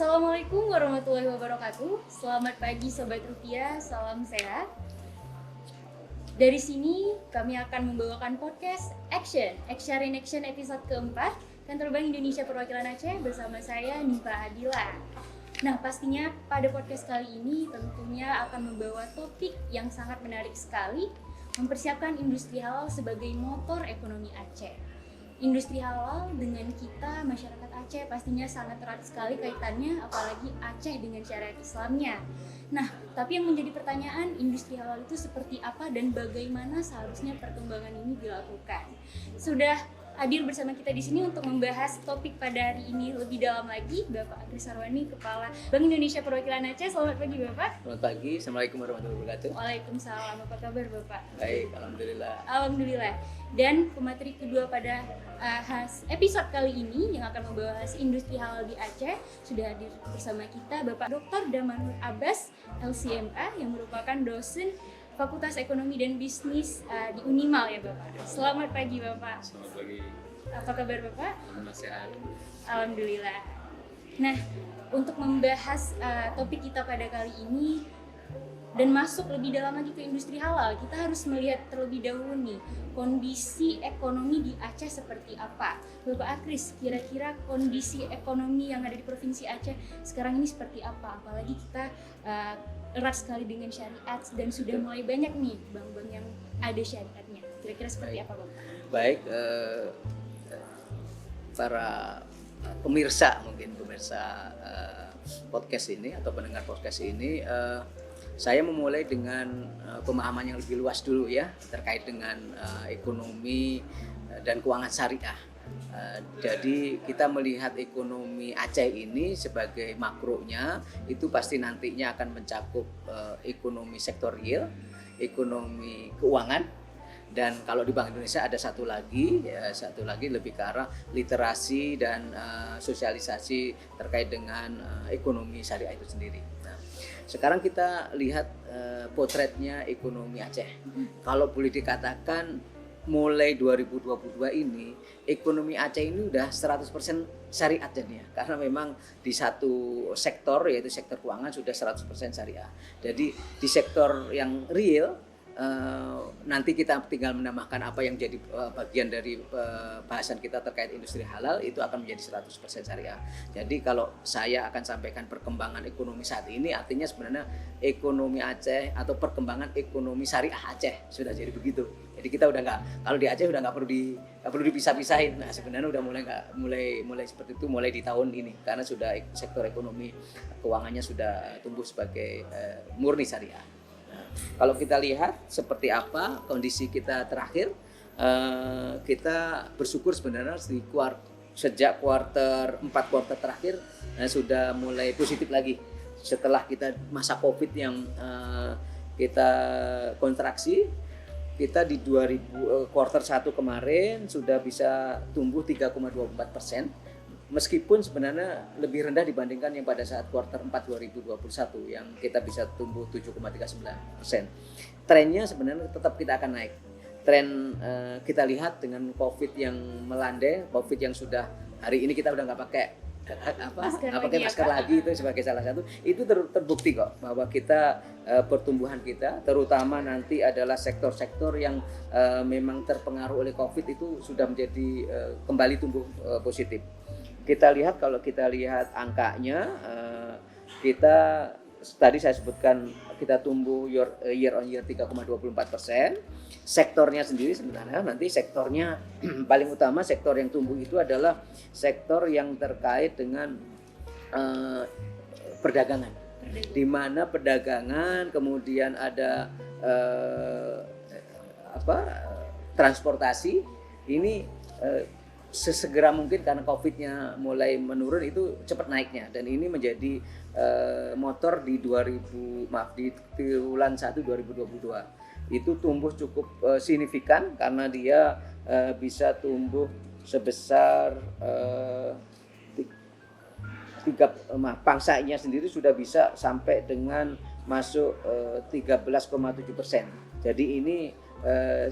Assalamualaikum warahmatullahi wabarakatuh. Selamat pagi Sobat Rupiah, salam sehat. Dari sini kami akan membawakan podcast Action in Action episode keempat Kantor Bank Indonesia Perwakilan Aceh bersama saya Nifa Adila. Nah, pastinya pada podcast kali ini tentunya akan membawa topik yang sangat menarik sekali, mempersiapkan industri halal sebagai motor ekonomi Aceh. Industri halal dengan kita masyarakat Aceh pastinya sangat erat sekali kaitannya, apalagi Aceh dengan syariat Islamnya. Nah, tapi yang menjadi pertanyaan, industri halal itu seperti apa dan bagaimana seharusnya perkembangan ini dilakukan? Sudah hadir bersama kita di sini untuk membahas topik pada hari ini lebih dalam lagi, Bapak Akris Sarwani, Kepala Bank Indonesia Perwakilan Aceh. Selamat pagi, Bapak. Selamat pagi, Assalamualaikum warahmatullahi wabarakatuh. Waalaikumsalam, apa kabar, Bapak? Baik, Alhamdulillah. Alhamdulillah. Dan pemateri kedua pada episode kali ini yang akan membahas industri halal di Aceh sudah hadir bersama kita Bapak Dr. Damanur Abbas, LCMA, yang merupakan dosen Fakultas Ekonomi dan Bisnis di Unimal ya Bapak. Selamat pagi Bapak. Selamat pagi. Apa kabar Bapak? Alhamdulillah sehat. Alhamdulillah. Nah, untuk membahas topik kita pada kali ini dan masuk lebih dalam lagi ke industri halal, kita harus melihat terlebih dahulu nih kondisi ekonomi di Aceh seperti apa. Bapak Akris, kira-kira kondisi ekonomi yang ada di Provinsi Aceh sekarang ini seperti apa? Apalagi kita erat sekali dengan syariat dan sudah mulai banyak nih bank-bank yang ada syariatnya. Kira-kira seperti apa Bapak? Baik, para pemirsa podcast ini atau pendengar podcast ini, saya memulai dengan pemahaman yang lebih luas dulu ya terkait dengan ekonomi dan keuangan syariah. Jadi kita melihat ekonomi Aceh ini sebagai makronya itu pasti nantinya akan mencakup ekonomi sektor real, ekonomi keuangan, dan kalau di Bank Indonesia ada satu lagi lebih ke arah literasi dan sosialisasi terkait dengan ekonomi syariah itu sendiri. Nah, sekarang kita lihat potretnya ekonomi Aceh. Kalau boleh dikatakan mulai 2022 ini ekonomi Aceh ini udah 100% syariat jadinya, karena memang di satu sektor yaitu sektor keuangan sudah 100% syariah. Jadi di sektor yang real nanti kita tinggal menambahkan apa yang jadi bagian dari bahasan kita terkait industri halal, itu akan menjadi 100% syariah. Jadi kalau saya akan sampaikan perkembangan ekonomi saat ini, artinya sebenarnya ekonomi Aceh atau perkembangan ekonomi syariah Aceh sudah jadi begitu. Jadi kita udah kalau di Aceh udah nggak perlu dipisah-pisahin. Nah, sebenarnya udah mulai seperti itu mulai di tahun ini, karena sudah sektor ekonomi keuangannya sudah tumbuh sebagai murni syariah. Kalau kita lihat seperti apa kondisi kita terakhir, kita bersyukur sebenarnya sejak kuarter 4 terakhir sudah mulai positif lagi setelah kita masa Covid yang kita kontraksi. Kita di kuarter 1 kemarin sudah bisa tumbuh 3,24%. Meskipun sebenarnya lebih rendah dibandingkan yang pada saat kuarter 4 2021 yang kita bisa tumbuh 7,39%. Trennya sebenarnya tetap kita akan naik. Tren kita lihat dengan COVID yang melandai, COVID yang sudah hari ini kita udah nggak pakai masker lagi, itu sebagai salah satu, itu terbukti kok bahwa kita pertumbuhan kita terutama nanti adalah sektor-sektor yang memang terpengaruh oleh COVID itu sudah menjadi kembali tumbuh positif. Kalau kita lihat angkanya, kita tadi saya sebutkan kita tumbuh year on year 3,24%. Sektornya sendiri sebenarnya nanti sektornya paling utama sektor yang tumbuh itu adalah sektor yang terkait dengan perdagangan. Di mana perdagangan, kemudian ada transportasi ini sesegera mungkin karena COVID-nya mulai menurun itu cepat naiknya, dan ini menjadi motor di triwulan 1 2022 itu tumbuh cukup signifikan karena dia bisa tumbuh sebesar pangsanya sendiri sudah bisa sampai dengan masuk 13,7%. Jadi ini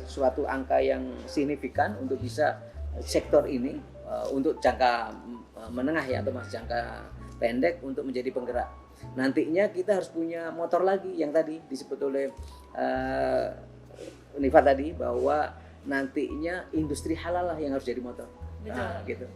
suatu angka yang signifikan untuk bisa sektor ini untuk jangka menengah ya, atau masih jangka pendek untuk menjadi penggerak. Nantinya kita harus punya motor lagi yang tadi disebut oleh Unifa tadi, bahwa nantinya industri halal lah yang harus jadi motor. Betul. Nah, gitu.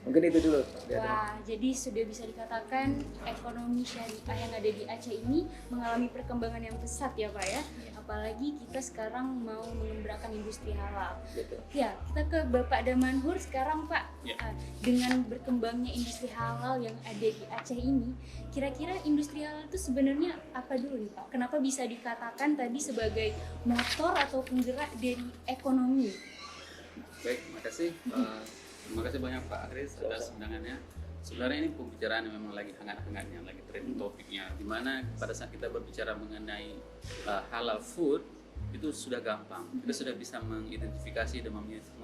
Mungkin itu dulu. Wah, jadi sudah bisa dikatakan ekonomi syariah yang ada di Aceh ini mengalami perkembangan yang pesat ya Pak ya. Apalagi kita sekarang mau mengembangkan industri halal. Betul. Ya, kita ke Bapak Damanhur sekarang Pak. Ya. Dengan berkembangnya industri halal yang ada di Aceh ini, kira-kira industri halal itu sebenarnya apa dulu nih Pak? Kenapa bisa dikatakan tadi sebagai motor atau penggerak dari ekonomi? Baik, terima kasih. Terima kasih banyak Pak Aris atas undangannya. Sebenarnya ini pembicaraan yang memang lagi hangat-hangatnya, lagi trending topiknya. Dimana pada saat kita berbicara mengenai halal food, itu sudah gampang. Kita sudah bisa mengidentifikasi dan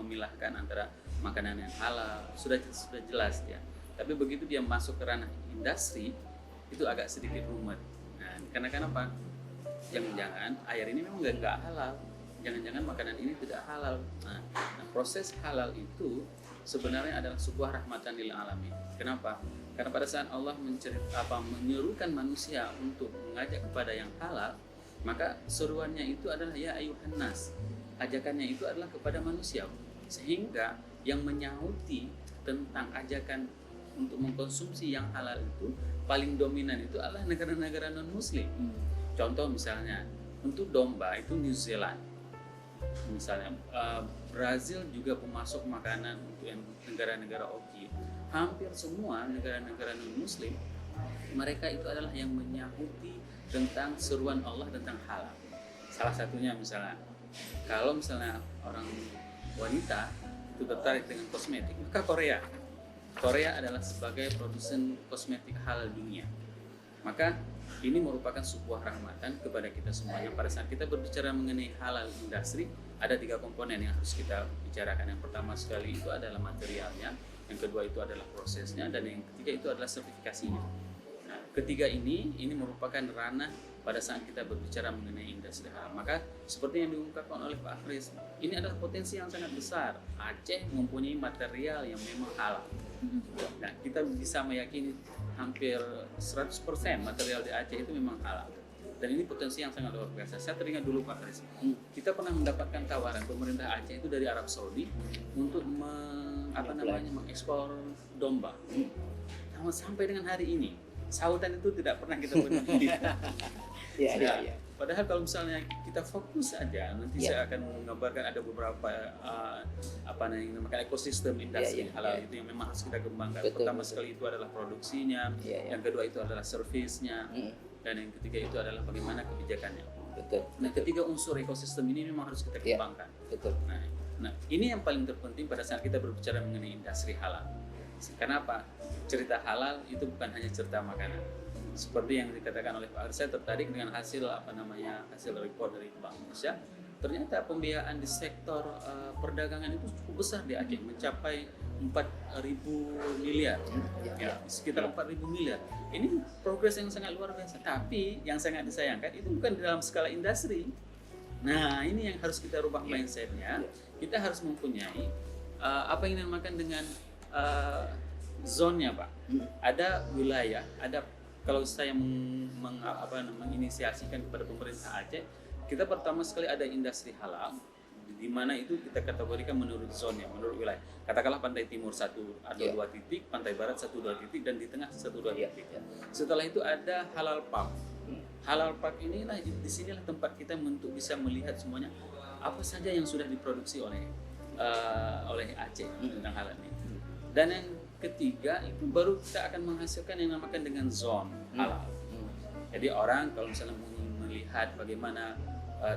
memilahkan antara makanan yang halal, sudah jelas ya. Tapi begitu dia masuk ke ranah industri, itu agak sedikit rumit. Nah, karena kenapa? Jangan-jangan air ini memang nggak halal. Jangan-jangan makanan ini tidak halal. Nah, proses halal itu sebenarnya adalah sebuah rahmatan lil alamin. Kenapa? Karena pada saat Allah menyerukan manusia untuk mengajak kepada yang halal, maka seruannya itu adalah ya ayuhan nas. Ajakannya itu adalah kepada manusia. Sehingga yang menyauti tentang ajakan untuk mengkonsumsi yang halal itu paling dominan itu adalah negara-negara non muslim. Contoh misalnya untuk domba itu New Zealand. Misalnya Brazil juga pemasok makanan untuk yang negara-negara OKI. Hampir semua negara-negara non-muslim, mereka itu adalah yang menyahuti tentang seruan Allah tentang halal. Salah satunya misalnya, kalau misalnya orang wanita itu tertarik dengan kosmetik, maka Korea adalah sebagai produsen kosmetik halal dunia. Maka ini merupakan sebuah rahmatan kepada kita semuanya. Pada saat kita berbicara mengenai halal industri, ada 3 komponen yang harus kita bicarakan. Yang pertama sekali itu adalah materialnya, yang kedua itu adalah prosesnya, dan yang ketiga itu adalah sertifikasinya. Nah, ketiga ini merupakan ranah pada saat kita berbicara mengenai industri halal. Maka seperti yang diungkapkan oleh Pak Aris, ini adalah potensi yang sangat besar. Aceh mempunyai material yang memang halal. Nah, kita bisa meyakini hampir 100% material di Aceh itu memang halal. Dan ini potensi yang sangat luar biasa. Saya teringat dulu Pak Aris, kita pernah mendapatkan tawaran pemerintah Aceh itu dari Arab Saudi untuk mengekspor domba. Sampai dengan hari ini, sautan itu tidak pernah kita penuhi. Iya. Padahal kalau misalnya kita fokus saja, nanti saya akan menggambarkan ada beberapa yang dinamakan ekosistem industri halal itu yang memang harus kita kembangkan. Pertama sekali itu adalah produksinya, yang kedua itu adalah servisnya, dan yang ketiga itu adalah bagaimana kebijakannya. Nah, ketiga unsur ekosistem ini memang harus kita kembangkan. Nah, ini yang paling terpenting pada saat kita berbicara mengenai industri halal. Kenapa? Cerita halal itu bukan hanya cerita makanan. Seperti yang dikatakan oleh Pak Aris, saya tertarik dengan hasil report dari Bank Indonesia. Ternyata pembiayaan di sektor perdagangan itu cukup besar di Aceh, mencapai 4.000 miliar, sekitar 4.000 miliar. Ini progres yang sangat luar biasa. Tapi yang sangat disayangkan itu bukan di dalam skala industri. Nah, ini yang harus kita rubah mindsetnya. Kita harus mempunyai apa yang dinamakan dengan zone-nya, Pak. Ada wilayah, kalau saya menginisiasikan kepada pemerintah Aceh, kita pertama sekali ada industri halal, di mana itu kita kategorikan menurut zone, menurut wilayah. Katakanlah pantai timur 1 atau 2 titik, pantai barat 1-2 titik, dan di tengah 1-2 titik. Setelah itu ada halal park. Halal park inilah, disinilah tempat kita untuk bisa melihat semuanya apa saja yang sudah diproduksi oleh Aceh tentang halal ini. Dan yang ketiga itu baru kita akan menghasilkan yang namakan dengan zone halal. Jadi orang kalau misalnya melihat bagaimana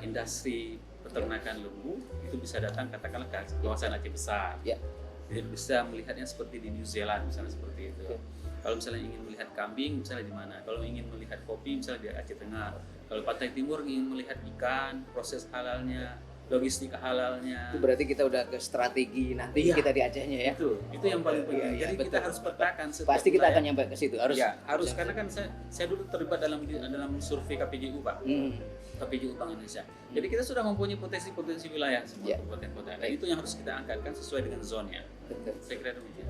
industri peternakan lembu itu bisa datang katakanlah ke kawasan Aceh besar. Jadi bisa melihatnya seperti di New Zealand misalnya seperti itu. Kalau misalnya ingin melihat kambing misalnya di mana? Kalau ingin melihat kopi misalnya di Aceh Tengah. Kalau Pantai Timur ingin melihat ikan, proses halalnya, logistik halalnya. Itu berarti kita udah ke strategi nanti kita di Acehnya ya. Itu yang paling penting. Jadi kita harus petakan. Pasti kita akan nyampe ke situ. Harus karena kan saya dulu terlibat dalam survei KPJU Pak. KPJU Bank Indonesia. Jadi kita sudah mempunyai potensi-potensi wilayah semua kabupaten kota. Nah, itu yang harus kita angkatkan sesuai dengan zone-nya. Saya kira demikian.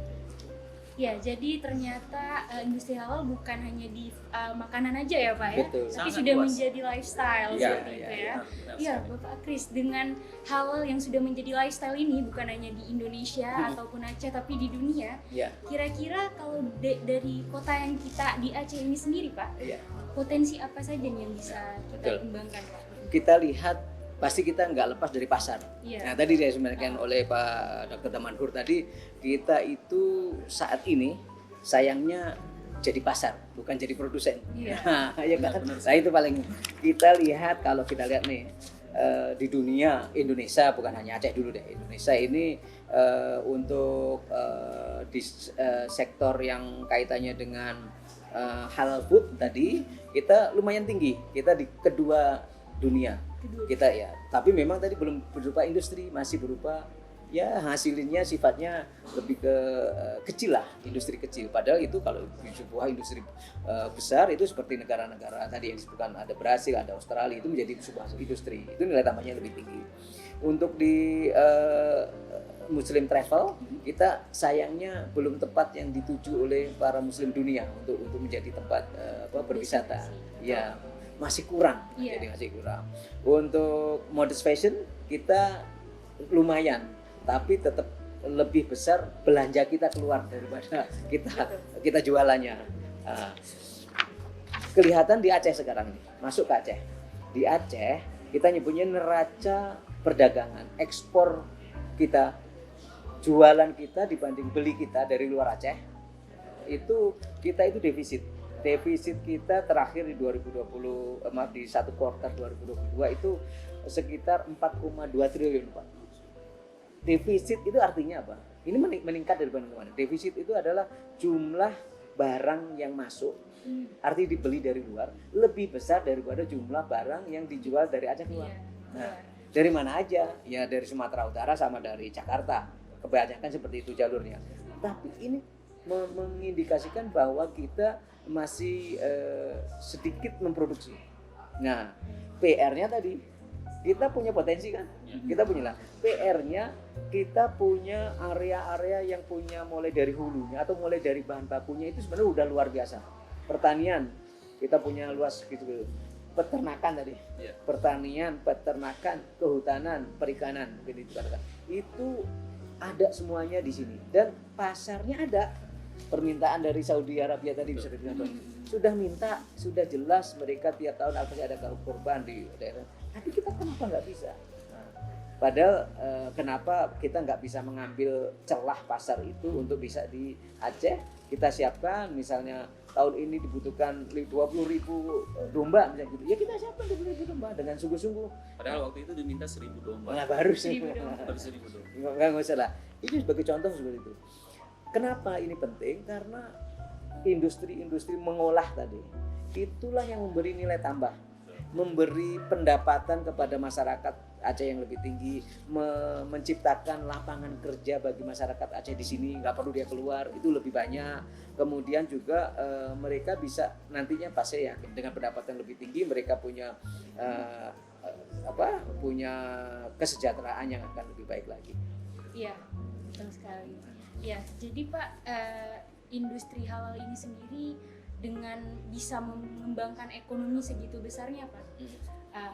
Ya, jadi ternyata industri halal bukan hanya di makanan aja ya Pak ya, Betul. tapi Sangat sudah luas. menjadi lifestyle Iya, seperti itu ya. Benar Iya, sekali. Bapak Kris, dengan halal yang sudah menjadi lifestyle ini bukan hanya di Indonesia ataupun Aceh tapi di dunia. Ya, Kira-kira kalau dari kota yang kita di Aceh ini sendiri Pak, ya. potensi apa saja nih yang bisa kita Betul. kembangkan Pak? Kita lihat pasti kita nggak lepas dari pasar. Iya. Nah tadi disampaikan oleh Pak Dr. Damanhur tadi, kita itu saat ini sayangnya jadi pasar, bukan jadi produsen. Iya. Nah, ya kan? Benar. Nah itu paling kita lihat, kalau kita lihat nih di dunia Indonesia, bukan hanya Aceh dulu deh, Indonesia ini untuk di sektor yang kaitannya dengan halal food tadi kita lumayan tinggi, kita di kedua dunia kita ya, tapi memang tadi belum berupa industri, masih berupa ya hasilnya sifatnya lebih ke kecil lah, industri kecil. Padahal itu kalau di sebuah industri besar itu seperti negara-negara tadi yang disebutkan, ada Brasil, ada Australia, itu menjadi sebuah industri, itu nilai tambahnya lebih tinggi. Untuk di Muslim travel, kita sayangnya belum tepat yang dituju oleh para Muslim dunia untuk menjadi tempat berwisata. Ya, masih kurang, Iya. jadi masih kurang. Untuk modest fashion kita lumayan, tapi tetap lebih besar belanja kita keluar daripada kita jualannya. Nah, kelihatan di Aceh sekarang nih, masuk ke Aceh. Di Aceh kita nyebutnya neraca perdagangan, ekspor kita, jualan kita dibanding beli kita dari luar Aceh, itu kita itu defisit. Defisit kita terakhir di 2020, di satu kuartal 2022 itu sekitar 4,2 triliun Pak. Defisit itu artinya apa? Ini meningkat dari mana? Defisit itu adalah jumlah barang yang masuk, artinya dibeli dari luar, lebih besar daripada jumlah barang yang dijual dari Aceh keluar. Iya. Nah, dari mana aja? Ya dari Sumatera Utara sama dari Jakarta. Kebanyakan seperti itu jalurnya. Tapi ini mengindikasikan bahwa kita masih sedikit memproduksi. Nah, PR-nya tadi kita punya potensi kan? Kita punya lah. PR-nya kita punya area-area yang punya mulai dari hulunya atau mulai dari bahan bakunya itu sebenarnya udah luar biasa. Pertanian kita punya luas gitu. Peternakan tadi. Iya. Pertanian, peternakan, kehutanan, perikanan mungkin itu katakan. Itu ada semuanya di sini dan pasarnya ada. Permintaan dari Saudi Arabia tadi bisa dikatakan sudah minta, sudah jelas mereka tiap tahun pasti ada korban di daerah. Tapi kita kenapa nggak bisa? Nah, padahal kenapa kita nggak bisa mengambil celah pasar itu untuk bisa di Aceh? Kita siapkan misalnya tahun ini dibutuhkan 20.000 domba misalnya gitu. Ya kita siapkan 20.000 domba dengan sungguh-sungguh. Padahal waktu itu diminta 1.000 domba. Nah, baru 1.000 domba. Baru 1.000 domba. nggak usah lah. Itu sebagai contoh seperti itu. Kenapa ini penting? Karena industri-industri mengolah tadi itulah yang memberi nilai tambah, memberi pendapatan kepada masyarakat Aceh yang lebih tinggi, menciptakan lapangan kerja bagi masyarakat Aceh di sini, nggak perlu dia keluar, itu lebih banyak. Kemudian juga mereka bisa nantinya pasti ya dengan pendapatan lebih tinggi mereka punya punya kesejahteraan yang akan lebih baik lagi. Iya, betul sekali. Ya, jadi Pak, industri halal ini sendiri dengan bisa mengembangkan ekonomi segitu besarnya Pak,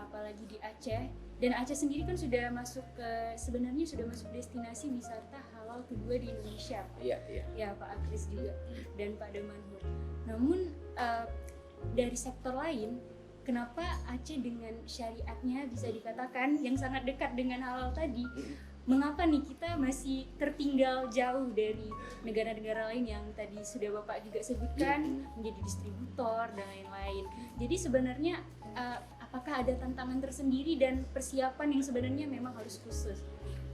apalagi di Aceh, dan Aceh sendiri kan sudah masuk sebenarnya sudah masuk destinasi wisata halal kedua di Indonesia. Iya, iya. Ya Pak Akris juga dan Pak Damanhur. Namun dari sektor lain, kenapa Aceh dengan syariatnya bisa dikatakan yang sangat dekat dengan halal tadi, mengapa nih kita masih tertinggal jauh dari negara-negara lain yang tadi sudah Bapak juga sebutkan menjadi distributor dan lain-lain. Jadi sebenarnya apakah ada tantangan tersendiri dan persiapan yang sebenarnya memang harus khusus?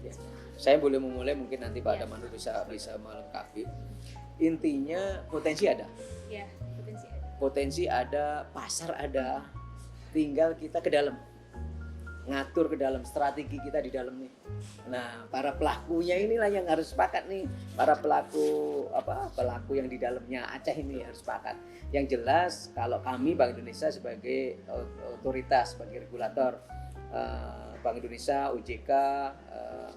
Ya. Saya boleh memulai, mungkin nanti Pak Ya. Damanhur bisa melengkapi. Intinya potensi ada. Ya, potensi ada. Potensi ada, pasar ada, tinggal kita ke dalam, ngatur ke dalam, strategi kita di dalam nih. Nah, para pelakunya inilah yang harus sepakat nih, para pelaku yang di dalamnya Aceh ini harus sepakat. Yang jelas kalau kami Bank Indonesia sebagai otoritas, sebagai regulator, Bank Indonesia, OJK,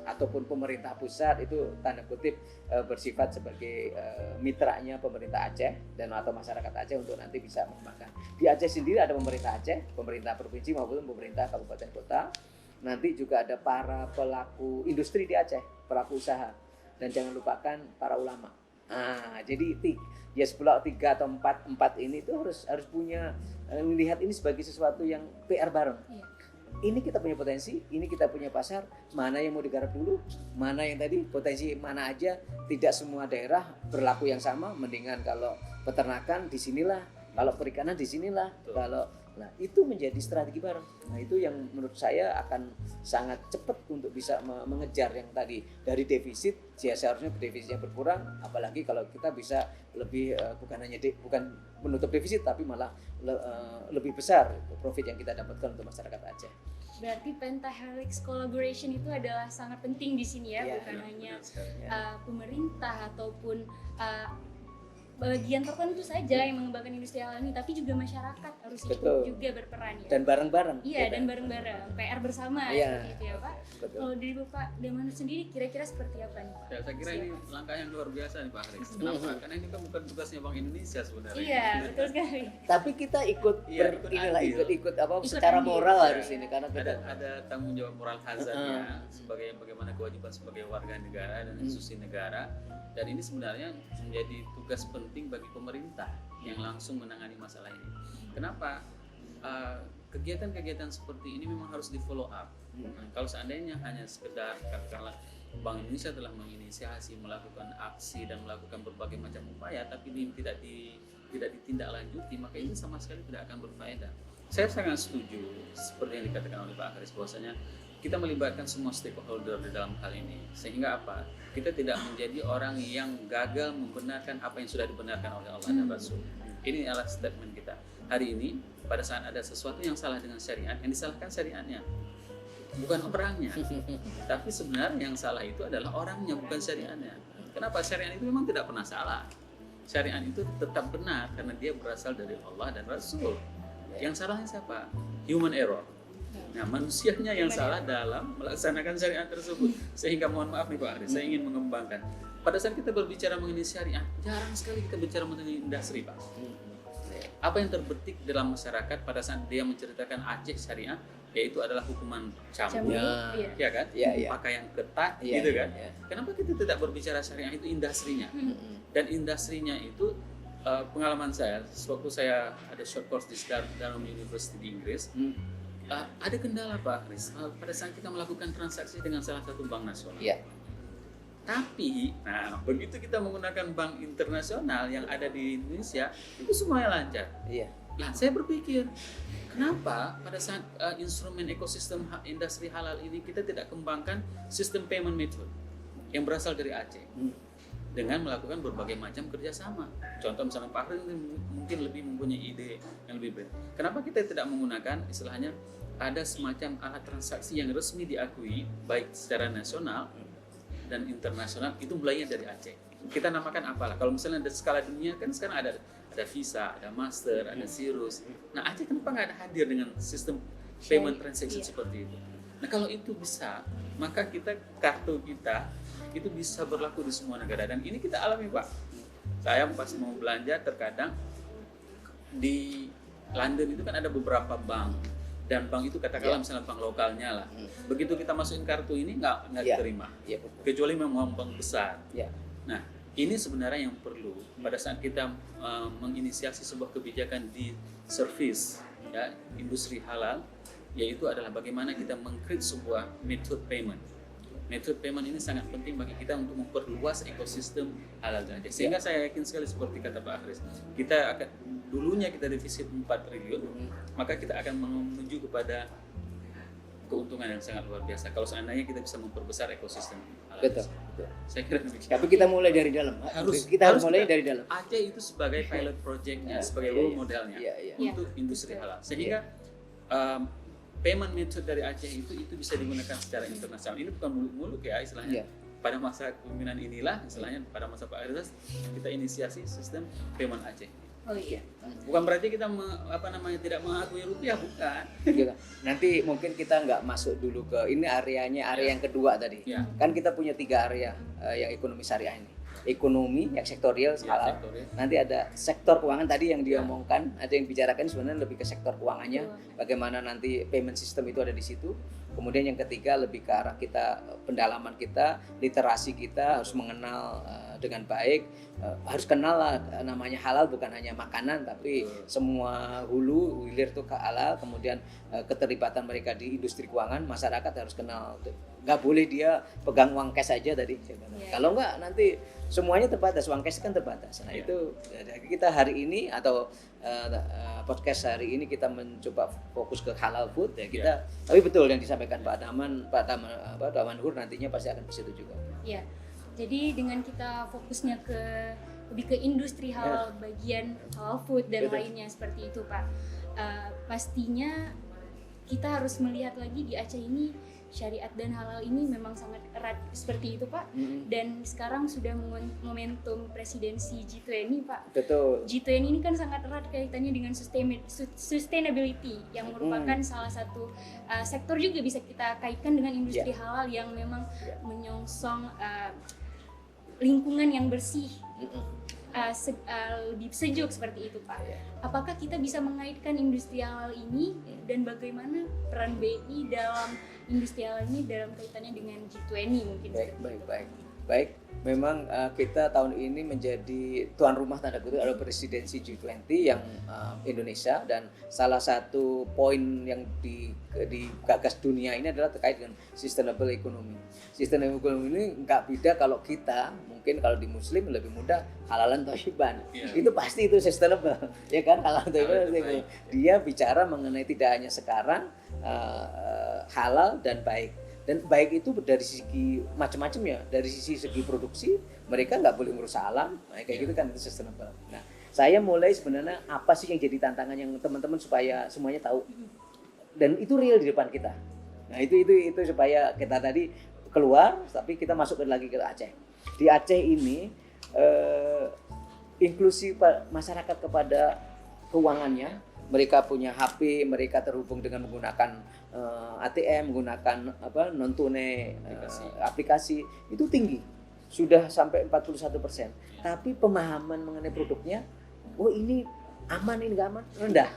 ataupun pemerintah pusat itu tanda kutip bersifat sebagai mitranya pemerintah Aceh dan atau masyarakat Aceh untuk nanti bisa mengembangkan. Di Aceh sendiri ada pemerintah Aceh, pemerintah provinsi maupun pemerintah kabupaten kota. Nanti juga ada para pelaku industri di Aceh, pelaku usaha, dan jangan lupakan para ulama. Jadi ya 10, 3 atau 4 ini itu harus punya melihat ini sebagai sesuatu yang PR bareng. Iya. Ini kita punya potensi, ini kita punya pasar, mana yang mau digarap dulu, mana yang tadi potensi mana aja, tidak semua daerah berlaku yang sama, mendingan kalau peternakan di sinilah, kalau perikanan di sinilah, nah itu menjadi strategi bareng. Nah itu yang menurut saya akan sangat cepat untuk bisa mengejar yang tadi dari defisit, ya seharusnya defisitnya berkurang, apalagi kalau kita bisa lebih bukan menutup defisit tapi malah lebih besar profit yang kita dapatkan untuk masyarakat Aceh. Berarti Pentahelix collaboration itu adalah sangat penting di sini ya, bukan hanya pemerintah ataupun bagian tertentu saja yang mengembangkan industri halal ini, tapi juga masyarakat harus ikut juga berperan ya. Dan bareng-bareng. Iya, dan bareng-bareng, PR bersama seperti itu ya Pak. Betul. Kalau dari Bapak Damanus sendiri kira-kira seperti apa nih Pak? Ya, saya kira ini langkah yang luar biasa nih Pak Haris. Kenapa? Karena ini kan bukan tugasnya Bank Indonesia sebenarnya. Iya, betul sekali. Tapi kita ikut secara andil. moral harus ini karena kita ada tanggung jawab moral hazardnya sebagai bagaimana kewajiban sebagai warga negara dan institusi negara. Dan ini sebenarnya menjadi tugas penting bagi pemerintah yang langsung menangani masalah ini. Kenapa? Kegiatan-kegiatan seperti ini memang harus di follow up. Kalau seandainya hanya sekedar katakanlah Bank Indonesia telah menginisiasi melakukan aksi dan melakukan berbagai macam upaya, tapi ini tidak ditindaklanjuti, maka itu sama sekali tidak akan berfaedah. Saya sangat setuju seperti yang dikatakan oleh Pak Haris bahwasanya kita melibatkan semua stakeholder di dalam hal ini, sehingga apa? Kita tidak menjadi orang yang gagal membenarkan apa yang sudah dibenarkan oleh Allah dan Rasul. Ini adalah statement kita. Hari ini, pada saat ada sesuatu yang salah dengan syariat, yang disalahkan syariatnya, bukan orangnya. Tapi sebenarnya yang salah itu adalah orangnya, bukan syariatnya. Kenapa? Syariat itu memang tidak pernah salah. Syariat itu tetap benar karena dia berasal dari Allah dan Rasul. Yang salahnya siapa? Human error. Nah, manusianya yang salah dalam melaksanakan syariat tersebut. Sehingga mohon maaf nih Pak Haris, saya ingin mengembangkan. Pada saat kita berbicara mengenai syariat, jarang sekali kita bicara mengenai industri Pak. Apa yang terbetik dalam masyarakat pada saat dia menceritakan Aceh syariat, yaitu adalah hukuman cambuk, ya kan? Pakaian ketat, gitu kan? Kenapa kita tidak berbicara syariat itu industrinya? Dan industrinya itu pengalaman saya, waktu saya ada short course di Durham University di Inggris, ada kendala Pak Chris pada saat kita melakukan transaksi dengan salah satu bank nasional. Tapi, begitu kita menggunakan bank internasional yang ada di Indonesia, itu semuanya lancar. Nah, saya berpikir, kenapa pada saat instrumen ekosistem industri halal ini kita tidak kembangkan sistem payment method yang berasal dari Aceh dengan melakukan berbagai macam kerjasama. Contoh misalnya Pak Haris mungkin lebih mempunyai ide yang lebih baik. Kenapa kita tidak menggunakan istilahnya ada semacam alat transaksi yang resmi diakui baik secara nasional dan internasional, itu mulainya dari Aceh. Kita namakan apalah. Kalau misalnya ada skala dunia kan sekarang ada Visa, ada Master, ada Cirrus. Nah Aceh kenapa nggak ada hadir dengan sistem payment transaction seperti itu? Nah kalau itu bisa, maka kartu kita itu bisa berlaku di semua negara. Dan ini kita alami Pak. Saya pas mau belanja terkadang di London itu kan ada beberapa bank. Dan bank itu katakanlah misalnya bank lokalnya lah. Begitu kita masukin kartu ini nggak diterima. Kecuali memang bank besar. Nah ini sebenarnya yang perlu pada saat kita menginisiasi sebuah kebijakan di service industri halal, yaitu adalah bagaimana kita meng-create sebuah method payment. Method payment ini sangat penting bagi kita untuk memperluas ekosistem halal Aceh. Sehingga saya yakin sekali seperti kata Pak Haris, kita akan dulunya kita defisit 4 triliun, maka kita akan menuju kepada keuntungan yang sangat luar biasa kalau seandainya kita bisa memperbesar ekosistem halal. Betul. Saya kira demikian. Tapi kita mulai dari dalam. Harus mulai dari dalam. Aceh itu sebagai pilot projectnya, sebagai role modelnya untuk industri halal. Sehingga payment method dari Aceh itu bisa digunakan secara internasional. Ini bukan muluk-muluk ya istilahnya. Pada masa kepemimpinan inilah istilahnya pada masa Pak Haris kita inisiasi sistem payment Aceh. Oh iya. Bukan berarti kita tidak mengakui rupiah, bukan. Gitu. Nanti mungkin kita nggak masuk dulu ke ini area yang kedua tadi. Ya. Kan kita punya 3 area yang ekonomi syariah ini. Ekonomi yang sektorial halal. sektorial. Nanti ada sektor keuangan tadi yang dia omongkan, ada yang bicarakan sebenarnya lebih ke sektor keuangannya, bagaimana nanti payment system itu ada di situ. Kemudian yang ketiga lebih ke arah kita, pendalaman kita, literasi kita harus mengenal dengan baik, harus kenal lah namanya halal bukan hanya makanan tapi semua hulu hilir itu ke halal. Kemudian keterlibatan mereka di industri keuangan, masyarakat harus kenal. Nggak boleh dia pegang uang cash aja tadi. Kalau nggak nanti semuanya terbatas, uang cash kan terbatas. Nah itu kita hari ini atau podcast hari ini kita mencoba fokus ke halal food ya kita. Tapi betul yang disampaikan Pak Daman Hur nantinya pasti akan ke situ juga. Iya. Jadi dengan kita fokusnya lebih ke industri halal, bagian halal food dan lainnya seperti itu Pak. Pastinya kita harus melihat lagi di Aceh ini syariat dan halal ini memang sangat erat seperti itu Pak. Dan sekarang sudah momentum presidensi G20 Pak. Betul. G20 ini kan sangat erat kaitannya dengan sustainability yang merupakan salah satu sektor juga bisa kita kaitkan dengan industri halal yang memang menyongsong lingkungan yang bersih, lebih sejuk seperti itu Pak. Apakah kita bisa mengaitkan industri halal ini dan bagaimana peran BI dalam industri halal ini dalam kaitannya dengan G20 mungkin? Baik. Memang kita tahun ini menjadi tuan rumah tanda kutip adalah presidensi G20 yang Indonesia, dan salah satu poin yang digagas dunia ini adalah terkait dengan sustainable economy. Sustainable economy ini nggak beda kalau kita, mungkin kalau di Muslim lebih mudah halalan thayyiban. Itu pasti itu sustainable, ya kan? Halalan thayyiban dia bicara mengenai tidak hanya sekarang halal dan baik. Dan baik itu dari segi macam-macam ya, dari segi produksi mereka nggak boleh merusak alam, nah, kayak gitu kan, itu sustainable. Nah, saya mulai sebenarnya apa sih yang jadi tantangan yang teman-teman supaya semuanya tahu, dan itu real di depan kita. Nah itu supaya kita tadi keluar, tapi kita masuk lagi ke Aceh. Di Aceh ini inklusi masyarakat kepada keuangannya, mereka punya HP, mereka terhubung dengan menggunakan ATM, menggunakan non tunai aplikasi itu tinggi, sudah sampai 41%. Tapi pemahaman mengenai produknya, oh ini aman, ini nggak aman, rendah.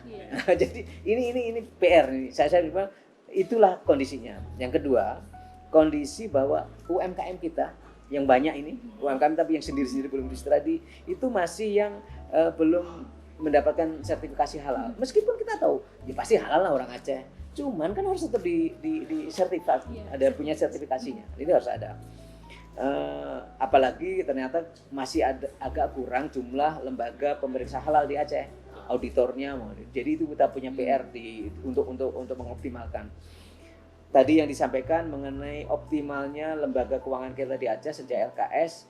Jadi ini PR ini. Saya bilang itulah kondisinya. Yang kedua, kondisi bahwa UMKM kita yang banyak ini, UMKM tapi yang sendiri-sendiri belum distradi, itu masih yang belum mendapatkan sertifikasi halal. Meskipun kita tahu, ya pasti halal lah orang Aceh. Cuman kan harus tetap di sertifikat, ada punya sertifikasinya. Ini harus ada. Apalagi ternyata masih ada agak kurang jumlah lembaga pemeriksa halal di Aceh, auditornya. Jadi itu kita punya PR untuk mengoptimalkan. Tadi yang disampaikan mengenai optimalnya lembaga keuangan kita di Aceh sejak LKS,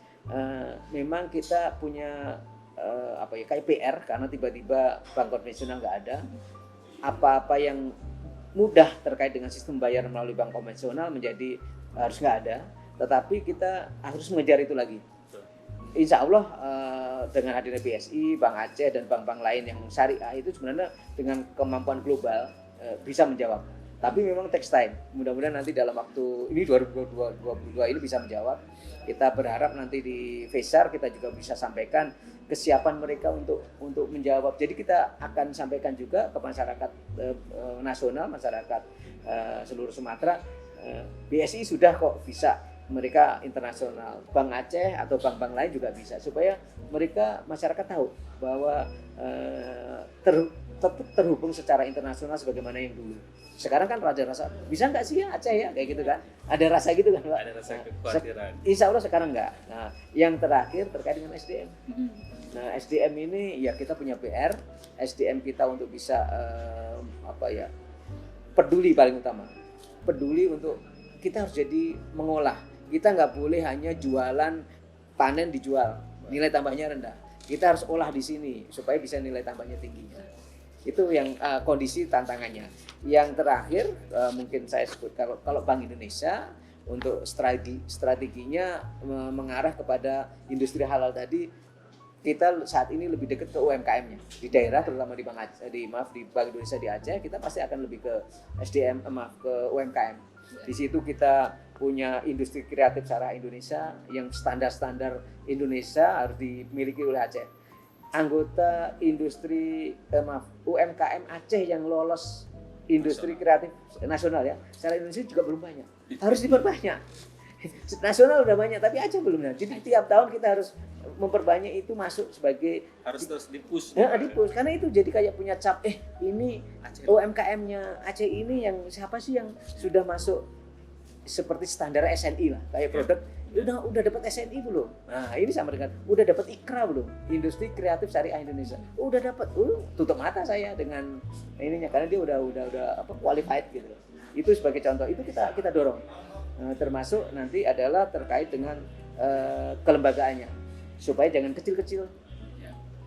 memang kita punya kayak PR karena tiba-tiba bank konvensional nggak ada. Apa-apa yang mudah terkait dengan sistem bayar melalui bank konvensional menjadi harus nggak ada, tetapi kita harus mengejar itu lagi. Insya Allah dengan hadirnya BSI, Bank Aceh dan bank-bank lain yang syariah itu sebenarnya dengan kemampuan global bisa menjawab. Tapi memang takes time. Mudah-mudahan nanti dalam waktu ini 2022 ini bisa menjawab. Kita berharap nanti di FESAR kita juga bisa sampaikan kesiapan mereka untuk menjawab. Jadi kita akan sampaikan juga ke masyarakat nasional, masyarakat seluruh Sumatera, BSI sudah kok bisa, mereka internasional, Bank Aceh atau bank-bank lain juga bisa, supaya mereka masyarakat tahu bahwa tetap terhubung secara internasional sebagaimana yang dulu. Sekarang kan ada rasa, bisa nggak sih ya Aceh ya, kayak gitu kan? Ada rasa gitu kan Pak? Ada rasa kekhawatiran. Insya Allah sekarang nggak. Nah, yang terakhir terkait dengan SDM. Nah, SDM ini ya kita punya PR, SDM kita untuk bisa peduli paling utama. Peduli untuk kita harus jadi mengolah. Kita nggak boleh hanya jualan, panen dijual, nilai tambahnya rendah. Kita harus olah di sini supaya bisa nilai tambahnya tinggi. Itu yang kondisi tantangannya. Yang terakhir mungkin saya sebut kalau Bank Indonesia untuk strateginya mengarah kepada industri halal tadi, kita saat ini lebih dekat ke UMKM-nya di daerah, terutama di di Bank Indonesia di Aceh. Kita pasti akan lebih ke SDM, ke UMKM. Di situ kita punya industri kreatif syariah Indonesia yang standar-standar Indonesia harus dimiliki oleh Aceh. Anggota industri UMKM Aceh yang lolos industri kreatif nasional ya, secara Indonesia juga belum banyak. Harus diperbanyak. Nasional udah banyak, tapi Aceh belum. Jadi tiap tahun kita harus memperbanyak itu masuk sebagai harus terus dipush. Ya, dipush karena itu jadi kayak punya cap. Ini Aceh. UMKM-nya Aceh ini yang siapa sih yang sudah masuk seperti standar SNI lah, kayak produk udah dapat SNI belum? Nah ini sama dengan udah dapat IKRA belum? Industri Kreatif Syariah Indonesia udah dapat. Tutup mata saya dengan ininya karena dia udah qualified gitu. Itu sebagai contoh itu kita dorong. Termasuk nanti adalah terkait dengan kelembagaannya supaya jangan kecil-kecil,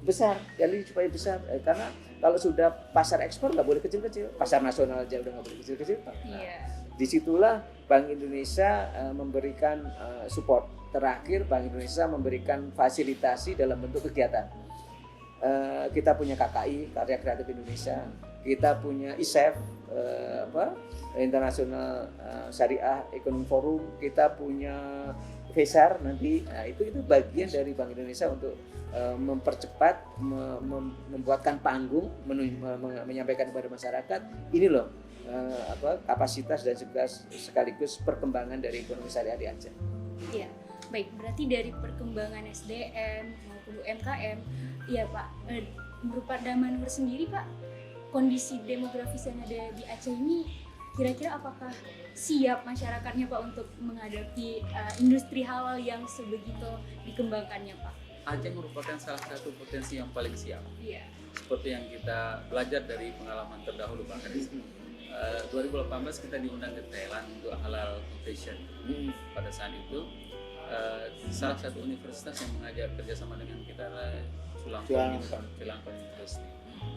besar. Jadi supaya besar karena kalau sudah pasar ekspor nggak boleh kecil-kecil, pasar nasional aja udah nggak boleh kecil-kecil. Disitulah Bank Indonesia memberikan support. Terakhir Bank Indonesia memberikan fasilitasi dalam bentuk kegiatan. Kita punya KKI, Karya Kreatif Indonesia. Kita punya ISEF, International Syariah Economic Forum. Kita punya FESAR nanti. Nah, itu bagian dari Bank Indonesia untuk mempercepat, membuatkan panggung, menyampaikan kepada masyarakat ini loh kapasitas dan juga sekaligus perkembangan dari ekonomi syariah di Aceh. Iya, baik. Berarti dari perkembangan SDM maupun UMKM, ya Pak, menurut Pak Damanhur sendiri Pak, kondisi demografis yang ada di Aceh ini kira-kira apakah siap masyarakatnya Pak untuk menghadapi industri halal yang sebegitu dikembangkannya Pak? Aceh merupakan salah satu potensi yang paling siap. Iya. Seperti yang kita belajar dari pengalaman terdahulu Pak Haris. 2018 kita diundang ke Thailand untuk halal nutrition. Pada saat itu salah satu universitas yang mengajak kerjasama dengan kita adalah Chulalongkorn University.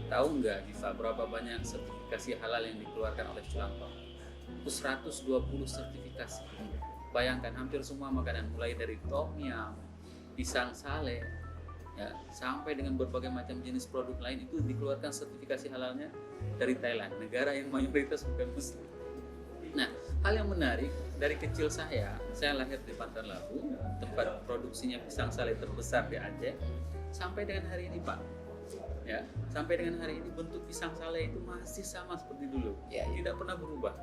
Tahu nggak Giva berapa banyak sertifikasi halal yang dikeluarkan oleh Chulalongkorn? Itu 120 sertifikasi. Bayangkan hampir semua makanan mulai dari tom yum, pisang sale, ya, sampai dengan berbagai macam jenis produk lain itu dikeluarkan sertifikasi halalnya dari Thailand, negara yang mayoritas bukan Muslim. Nah, hal yang menarik dari kecil saya lahir di Pantan Labu, tempat produksinya pisang sale terbesar di Aceh, sampai dengan hari ini Pak, ya, sampai dengan hari ini bentuk pisang sale itu masih sama seperti dulu, tidak pernah berubah.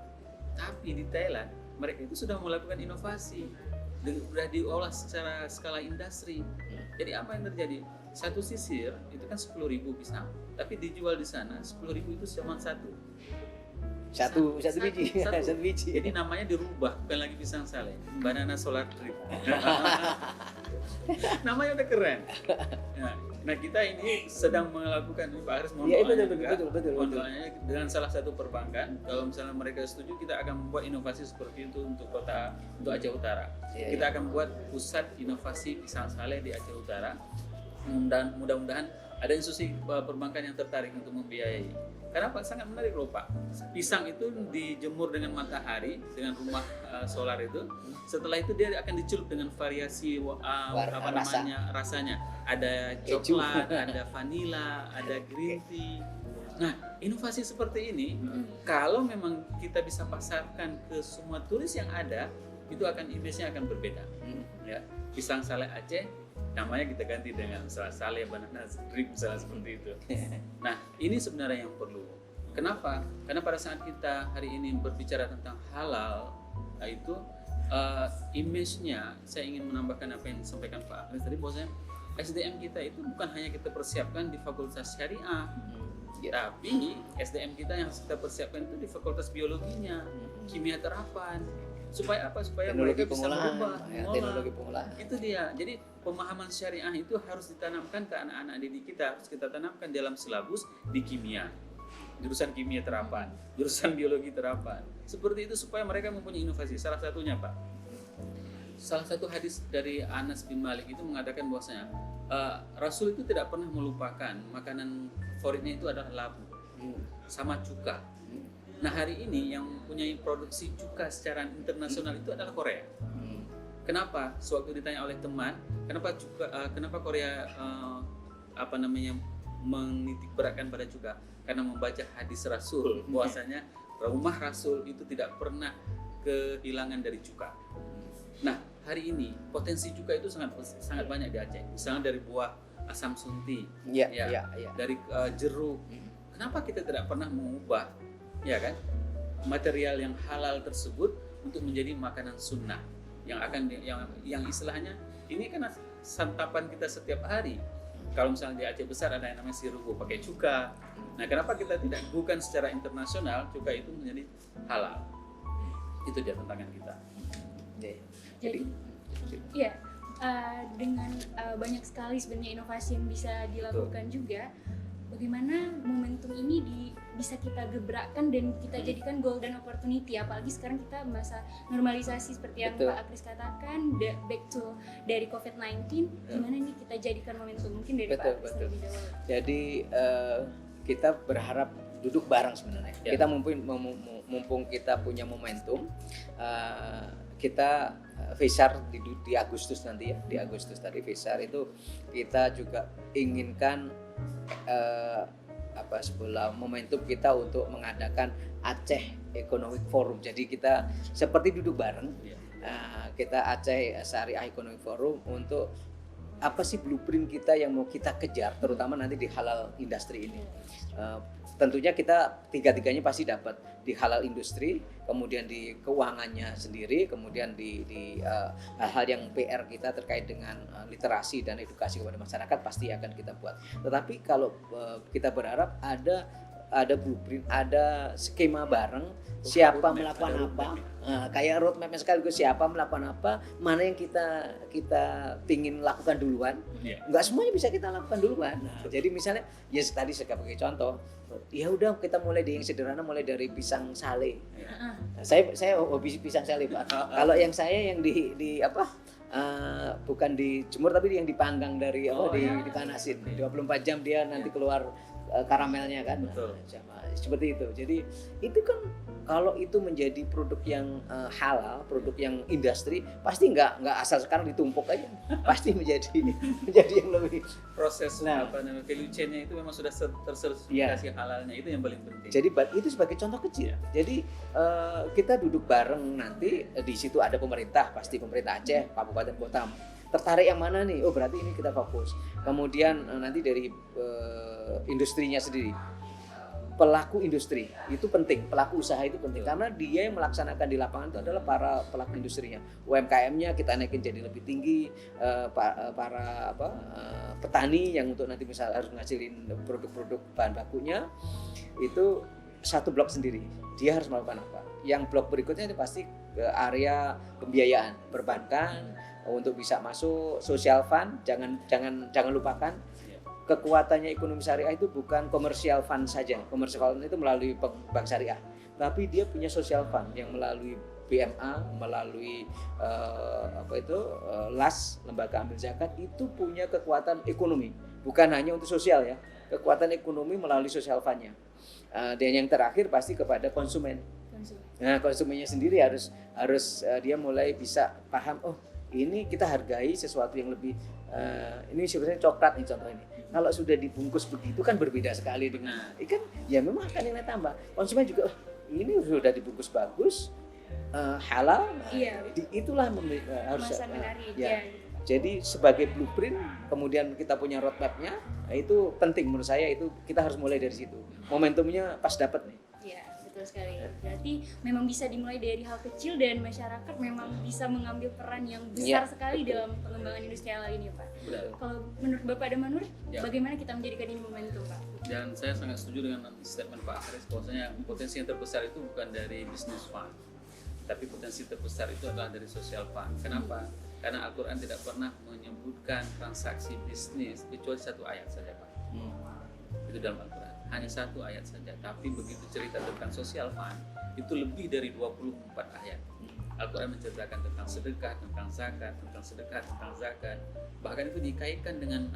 Tapi di Thailand mereka itu sudah melakukan inovasi, sudah diolah secara skala industri. Jadi apa yang terjadi? Satu sisir itu kan 10.000 pisang, tapi dijual di sana 10.000 itu cuma satu biji. Jadi namanya dirubah, bukan lagi pisang sale, banana solar trip. Namanya udah keren. Nah kita ini sedang melakukan Pak Haris, mohon doanya dengan salah satu perbankan. Kalau misalnya mereka setuju, kita akan membuat inovasi seperti itu untuk Aceh Utara. Kita akan buat pusat inovasi pisang sale di Aceh Utara. Mudah-mudahan ada institusi perbankan yang tertarik untuk membiayai. Karena Pak sangat menarik loh Pak. Pisang itu dijemur dengan matahari dengan rumah solar itu. Setelah itu dia akan dicelup dengan variasi rasanya. Ada coklat, ada vanila, ada green tea. Nah, inovasi seperti ini kalau memang kita bisa pasarkan ke semua turis yang ada, itu akan image-nya akan berbeda. Ya, pisang sale Aceh namanya kita ganti dengan sale banana drip misalnya seperti itu. Nah, ini sebenarnya yang perlu. Kenapa? Karena pada saat kita hari ini berbicara tentang halal, itu image-nya, saya ingin menambahkan apa yang disampaikan Pak Haris tadi, bahwasanya SDM kita itu bukan hanya kita persiapkan di Fakultas Syariah, tapi SDM kita yang kita persiapkan itu di Fakultas Biologinya, Kimia Terapan. Supaya apa? Supaya mereka bisa merubah, teknologi pengolahan. Itu dia. Jadi pemahaman syariah itu harus ditanamkan ke anak-anak didik kita, harus kita tanamkan dalam silabus di kimia, jurusan kimia terapan, jurusan biologi terapan. Seperti itu supaya mereka mempunyai inovasi. Salah satunya Pak, salah satu hadis dari Anas bin Malik itu mengatakan bahwasanya Rasul itu tidak pernah melupakan makanan favoritnya itu adalah labu sama cuka. Nah hari ini yang mempunyai produksi cuka secara internasional itu adalah Korea. Kenapa? Sewaktu ditanya oleh teman, kenapa Korea menitik beratkan pada cuka? Karena membaca hadis Rasul, bahwasanya rumah Rasul itu tidak pernah kehilangan dari cuka. Nah, hari ini potensi cuka itu sangat banyak di Aceh. Misalnya dari buah asam sunti, dari jeruk. Kenapa kita tidak pernah mengubah, ya kan, material yang halal tersebut untuk menjadi makanan sunnah yang istilahnya ini kan santapan kita setiap hari. Kalau misalnya di Aceh besar ada yang namanya sirugo pakai cuka. Nah, kenapa kita tidak bukan secara internasional cuka itu menjadi halal? Itu dia tantangan kita. Jadi ya dengan banyak sekali sebenarnya inovasi yang bisa dilakukan juga. Bagaimana momentum ini bisa kita gebrakkan dan kita jadikan golden opportunity, apalagi sekarang kita masa normalisasi seperti yang Pak Akris katakan, back to dari COVID-19, gimana nih kita jadikan momentum, mungkin dari Pak Akris lebih dahulu. Jadi kita berharap duduk bareng sebenarnya. Kita mumpung kita punya momentum, kita Fesar di Agustus nanti ya, di Agustus tadi Fesar itu kita juga inginkan sebuah momentum kita untuk mengadakan Aceh Economic Forum. Jadi kita seperti duduk bareng, kita Aceh Syariah Economic Forum untuk apa sih blueprint kita yang mau kita kejar, terutama nanti di halal industri ini. Tentunya kita tiga-tiganya pasti dapat di halal industri, kemudian di keuangannya sendiri, kemudian di hal-hal yang PR kita terkait dengan literasi dan edukasi kepada masyarakat pasti akan kita buat. Tetapi kalau kita berharap ada blueprint, ada skema bareng, siapa melakukan apa, kayak roadmap sekaligus siapa melakukan apa, mana yang kita pingin lakukan duluan, nggak semuanya bisa kita lakukan duluan. Nah, jadi misalnya ya tadi sebagai contoh, ya udah kita mulai dari yang sederhana, mulai dari pisang sale. Nah, saya hobi pisang sale, Pak. Kalau yang saya yang bukan dijemur tapi yang dipanggang dari dipanasin 24 jam dia nanti keluar karamelnya kan. Seperti itu. Jadi itu kan kalau itu menjadi produk yang halal, produk yang industri, pasti nggak asal sekarang ditumpuk aja, pasti menjadi yang lebih proses value chain-nya itu memang sudah tersertifikasi halalnya, itu yang paling penting. Jadi itu sebagai contoh kecil. Jadi kita duduk bareng nanti di situ ada pemerintah, pasti pemerintah Aceh, kabupaten kota. Tertarik yang mana nih? Oh berarti ini kita fokus. Kemudian nanti dari industrinya sendiri. Pelaku industri itu penting, pelaku usaha itu penting karena dia yang melaksanakan di lapangan itu adalah para pelaku industrinya. UMKM-nya kita naikin jadi lebih tinggi, para petani yang untuk nanti misal harus ngasilin produk-produk bahan bakunya itu satu blok sendiri. Dia harus melakukan apa? Yang blok berikutnya itu pasti ke area pembiayaan, perbankan untuk bisa masuk social fund, jangan lupakan. Kekuatannya ekonomi syariah itu bukan komersial fund saja. Komersial fund itu melalui bank syariah, tapi dia punya social fund yang melalui BMA, melalui LAS, lembaga amil zakat, itu punya kekuatan ekonomi, bukan hanya untuk sosial ya, kekuatan ekonomi melalui social fundnya. Dan yang terakhir pasti kepada konsumen. Nah, konsumennya sendiri harus dia mulai bisa paham, oh ini kita hargai sesuatu yang lebih, ini sebenarnya coklat nih contoh ini. Kalau sudah dibungkus begitu kan berbeda sekali dengan ikan, ya memang akan nilai tambah. Konsumen juga, oh, ini sudah dibungkus bagus, halal, itulah harus. Jadi sebagai blueprint, kemudian kita punya roadmap-nya, itu penting menurut saya, itu kita harus mulai dari situ. Momentumnya pas dapat nih. Iya, betul sekali. Berarti memang bisa dimulai dari hal kecil dan masyarakat memang bisa mengambil peran yang besar sekali dalam pengembangan industri halal ini, Pak. Benar. Kalau menurut Bapak Damanur, bagaimana kita menjadikan ini momentum, Pak? Dan saya sangat setuju dengan statement Pak Akris, bahwasanya potensi yang terbesar itu bukan dari business fund, tapi potensi terbesar itu adalah dari social fund. Kenapa? Karena Al-Quran tidak pernah menyebutkan transaksi bisnis kecuali satu ayat saja, Pak. Itu dalam Al-Quran. Hanya satu ayat saja, tapi begitu cerita tentang social fund itu lebih dari 24 ayat. Al-Quran menceritakan tentang sedekah, tentang zakat, tentang sedekah, tentang zakat. Bahkan itu dikaitkan dengan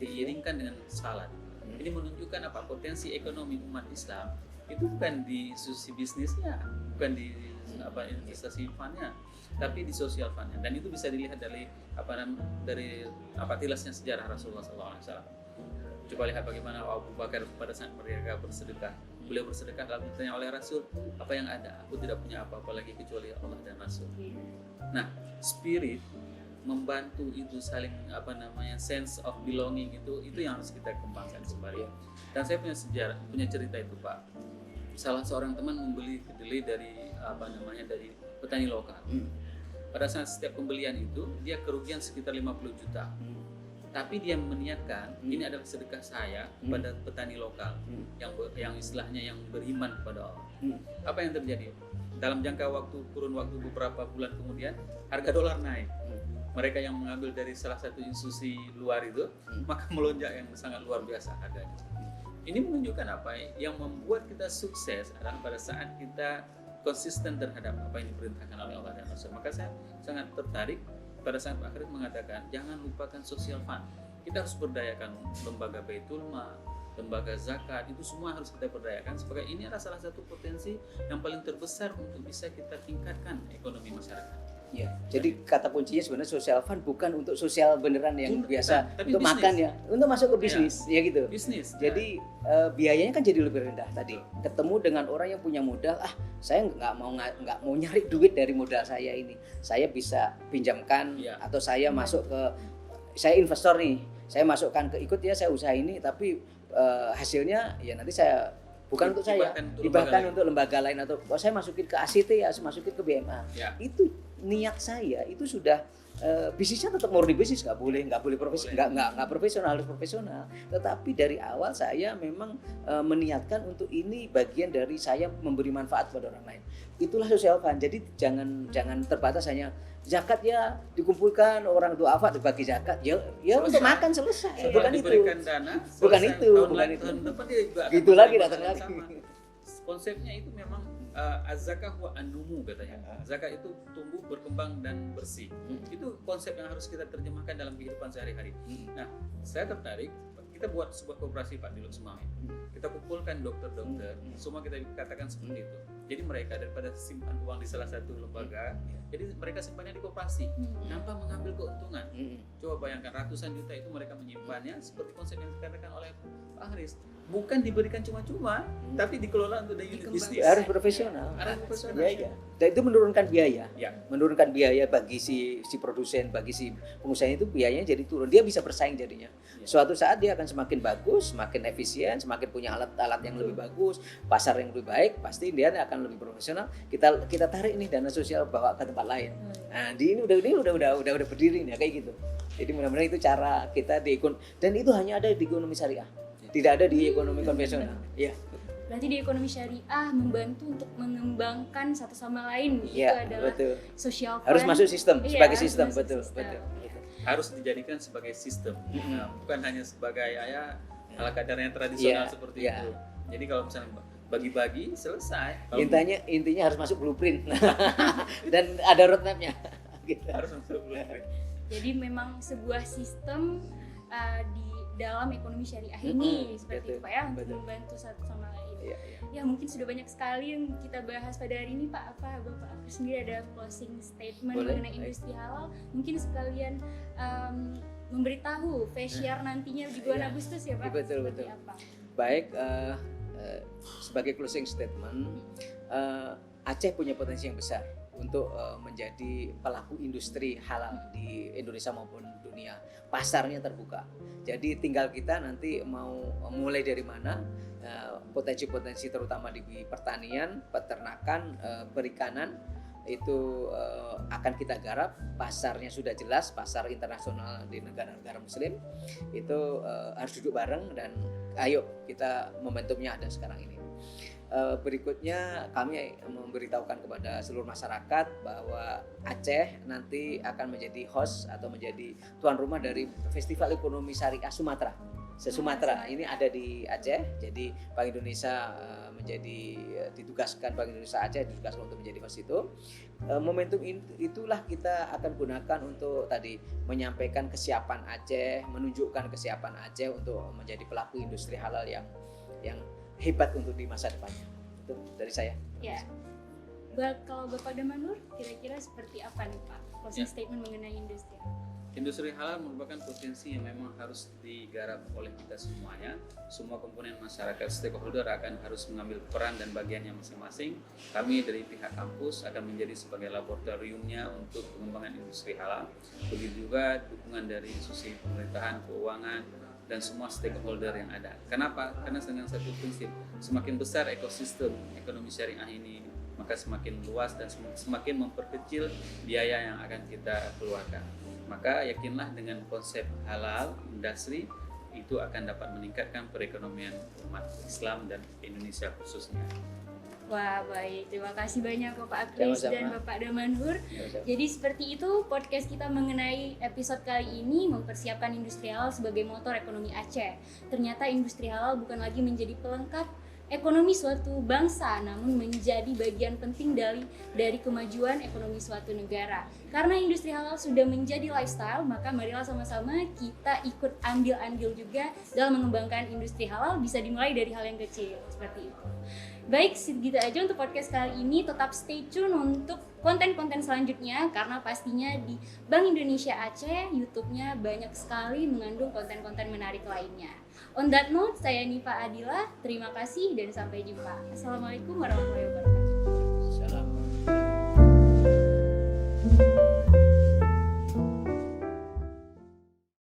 diiringkan dengan salat. Ini menunjukkan potensi ekonomi umat Islam itu bukan di institusi bisnisnya, bukan di investasi fundnya, tapi di social fundnya. Dan itu bisa dilihat dari tilasnya sejarah Rasulullah SAW. Coba lihat bagaimana Abu Bakar pada saat mereka bersedekah. Beliau bersedekah lalu ditanya oleh Rasul, apa yang ada? Aku tidak punya apa-apa lagi kecuali Allah dan Rasul. Nah, spirit membantu itu saling sense of belonging itu yang harus kita kembangkan kembali. Dan saya punya cerita itu, Pak. Salah seorang teman membeli kedelai dari dari petani lokal. Pada saat setiap pembelian itu dia kerugian sekitar 50 juta. Tapi dia meniatkan ini adalah sedekah saya kepada petani lokal yang istilahnya yang beriman kepada Allah. Apa yang terjadi? Dalam jangka kurun waktu beberapa bulan kemudian harga dolar naik. Mereka yang mengambil dari salah satu institusi luar itu maka melonjak yang sangat luar biasa harganya. Ini menunjukkan apa yang membuat kita sukses adalah pada saat kita konsisten terhadap apa yang diperintahkan oleh Allah dan Rasul. Maka saya sangat tertarik pada saat Pak Khalid mengatakan jangan lupakan social fund. Kita harus berdayakan lembaga Baitul Mal, lembaga zakat, itu semua harus kita berdayakan sebagai ini adalah salah satu potensi yang paling terbesar untuk bisa kita tingkatkan ekonomi masyarakat. Ya, jadi kata kuncinya sebenarnya social fund bukan untuk sosial beneran yang biasa tapi untuk bisnis. Makan ya, untuk masuk ke bisnis ya gitu. Bisnis. Jadi biayanya kan jadi lebih rendah tadi. Ketemu dengan orang yang punya modal, saya nggak mau nyari duit dari modal saya ini. Saya bisa pinjamkan atau saya masuk ke saya investor nih. Saya masukkan ke ikut ya saya usaha ini tapi hasilnya ya nanti saya bukan untuk saya, dibahkan untuk lembaga lain atau saya masukin ke ACT ya, saya masukin ke BMA. Itu niat saya itu sudah bisnisnya tetap murni bisnis, nggak boleh nggak profesional, harus profesional. Tetapi dari awal saya memang meniatkan untuk ini bagian dari saya memberi manfaat pada orang lain. Itulah social fund. Jadi jangan terbatas hanya zakat ya dikumpulkan orang duafa dibagi zakat ya untuk makan selesai. Bukan itu. Dana, bukan itu. Tahun depan dia juga akan gitu lagi datang lagi. Konsepnya itu memang az-zakah wa an-numu katanya. Zakat itu tumbuh, berkembang dan bersih. Itu konsep yang harus kita terjemahkan dalam kehidupan sehari-hari. Nah, saya tertarik kita buat sebuah koperasi Pak di Luxmawe. Kita kumpulkan dokter-dokter, semua kita katakan seperti itu. Jadi mereka daripada simpan uang di salah satu lembaga, jadi mereka simpannya di koperasi tanpa mengambil keuntungan. Coba bayangkan ratusan juta itu mereka menyimpannya seperti konsep yang dikatakan oleh Pak Haris. Bukan diberikan cuma-cuma, tapi dikelola untuk unit bisnis. Harus profesional. Ya. Dan itu menurunkan biaya. Menurunkan biaya bagi si produsen, bagi si pengusaha itu biayanya jadi turun. Dia bisa bersaing jadinya. Suatu saat dia akan semakin bagus, semakin efisien, semakin punya alat-alat yang lebih bagus, pasar yang lebih baik, pasti dia akan lebih profesional. Kita tarik nih dana sosial bawa ke tempat lain. Nah, ini udah berdiri nih kayak gitu. Jadi mudah-mudahan itu cara kita dan itu hanya ada di ekonomi syariah. Tidak ada di ekonomi konvensional. Ya. Berarti di ekonomi syariah membantu untuk mengembangkan satu sama lain. Itu adalah social fund. Harus masuk sistem sebagai sistem, betul. Harus dijadikan sebagai sistem, bukan hanya sebagai ala kadarnya tradisional seperti itu. Jadi kalau misalnya bagi-bagi selesai. Intinya harus masuk blueprint dan ada roadmapnya. Gitu. Harus masuk blueprint. Jadi memang sebuah sistem di dalam ekonomi syariah ini seperti itu Pak ya, untuk membantu satu sama lain. Ya mungkin sudah banyak sekali yang kita bahas pada hari ini Pak. Bapak Akris sendiri ada closing statement mengenai industri halal, mungkin sekalian memberitahu Festiar nantinya di bulan Agustus ya Pak. Betul. Apa? Baik, sebagai closing statement, Aceh punya potensi yang besar untuk menjadi pelaku industri halal di Indonesia maupun dunia. Pasarnya terbuka. Jadi tinggal kita nanti mau mulai dari mana, potensi-potensi terutama di pertanian, peternakan, perikanan itu akan kita garap. Pasarnya sudah jelas, pasar internasional di negara-negara muslim itu harus duduk bareng dan ayo kita momentumnya ada sekarang ini. Berikutnya kami memberitahukan kepada seluruh masyarakat bahwa Aceh nanti akan menjadi host atau menjadi tuan rumah dari Festival Ekonomi Syariah Sumatera. Se-Sumatera ini ada di Aceh. Jadi Bank Indonesia ditugaskan Bank Indonesia Aceh ditugaskan untuk menjadi host itu. Momentum itulah kita akan gunakan untuk tadi menyampaikan kesiapan Aceh, menunjukkan kesiapan Aceh untuk menjadi pelaku industri halal yang hebat untuk di masa depannya. Itu dari saya. Ya. Kalau Bapak Damanhur, kira-kira seperti apa nih Pak closing statement mengenai industri? Industri halal merupakan potensi yang memang harus digarap oleh kita semuanya. Semua komponen masyarakat stakeholder akan harus mengambil peran dan bagiannya masing-masing. Kami dari pihak kampus akan menjadi sebagai laboratoriumnya untuk pengembangan industri halal. Begitu juga dukungan dari institusi pemerintahan, keuangan, dan semua stakeholder yang ada. Kenapa? Karena dengan satu prinsip, semakin besar ekosistem ekonomi syariah ini, maka semakin luas dan semakin memperkecil biaya yang akan kita keluarkan. Maka yakinlah dengan konsep halal industri itu akan dapat meningkatkan perekonomian umat Islam dan Indonesia khususnya. Wah, baik. Terima kasih banyak Bapak Akris dan Bapak Damanhur. Jadi seperti itu podcast kita mengenai episode kali ini, mempersiapkan industri halal sebagai motor ekonomi Aceh. Ternyata industri halal bukan lagi menjadi pelengkap ekonomi suatu bangsa, namun menjadi bagian penting dari kemajuan ekonomi suatu negara. Karena industri halal sudah menjadi lifestyle, maka marilah sama-sama kita ikut ambil andil juga dalam mengembangkan industri halal. Bisa dimulai dari hal yang kecil, seperti itu. Baik, segitu aja untuk podcast kali ini. Tetap stay tune untuk konten-konten selanjutnya, karena pastinya di Bank Indonesia Aceh YouTube-nya banyak sekali mengandung konten-konten menarik lainnya. On that note, saya Nifa Adila, terima kasih dan sampai jumpa. Assalamualaikum warahmatullahi wabarakatuh.